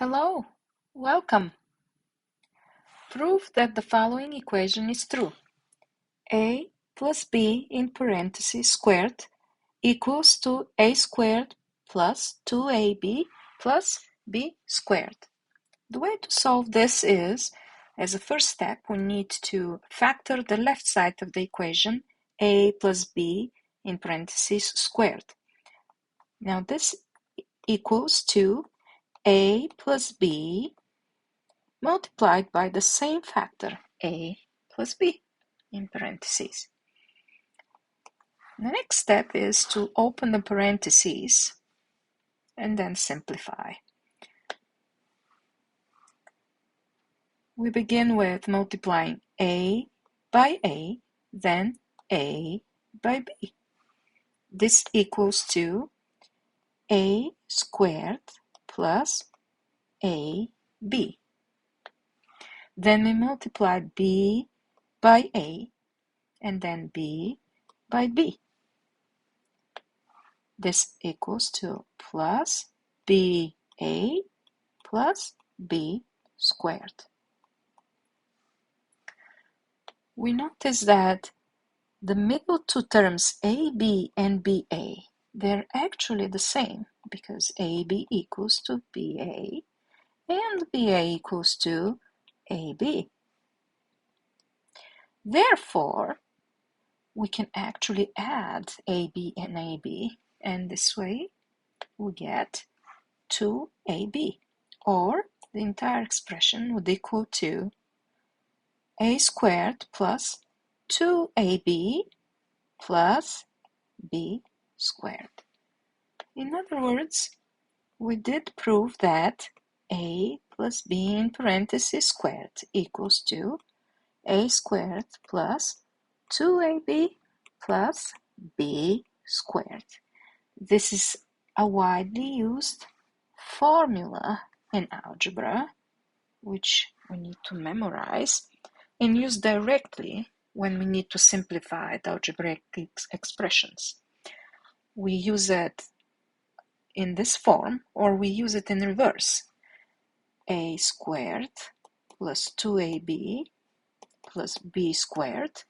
Hello, welcome. Prove that the following equation is true. A plus b in parentheses squared equals to a squared plus 2ab plus b squared. The way to solve this is, as a first step, we need to factor the left side of the equation, a plus b in parentheses squared. Now this equals to a plus b multiplied by the same factor, a plus b in parentheses. The next step is to open the parentheses and then simplify. We begin with multiplying a by a, then a by b. This equals to a squared plus ab. Then we multiply b by a and then b by b. This equals to plus ba plus b squared. We notice that the middle two terms ab and ba, they're actually the same because ab equals to ba and ba equals to ab. Therefore, we can actually add ab and ab, and this way we get 2ab, or the entire expression would equal to a squared plus 2ab plus b squared. In other words, we did prove that a plus b in parentheses squared equals to a squared plus 2ab plus b squared. This is a widely used formula in algebra, which we need to memorize and use directly when we need to simplify the algebraic expressions. We use it in this form, or we use it in reverse. A squared plus 2ab plus b squared.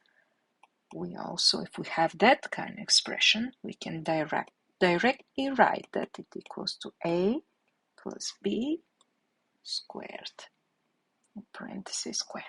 We also, if we have that kind of expression, we can directly write that it equals to a plus b squared, parentheses squared.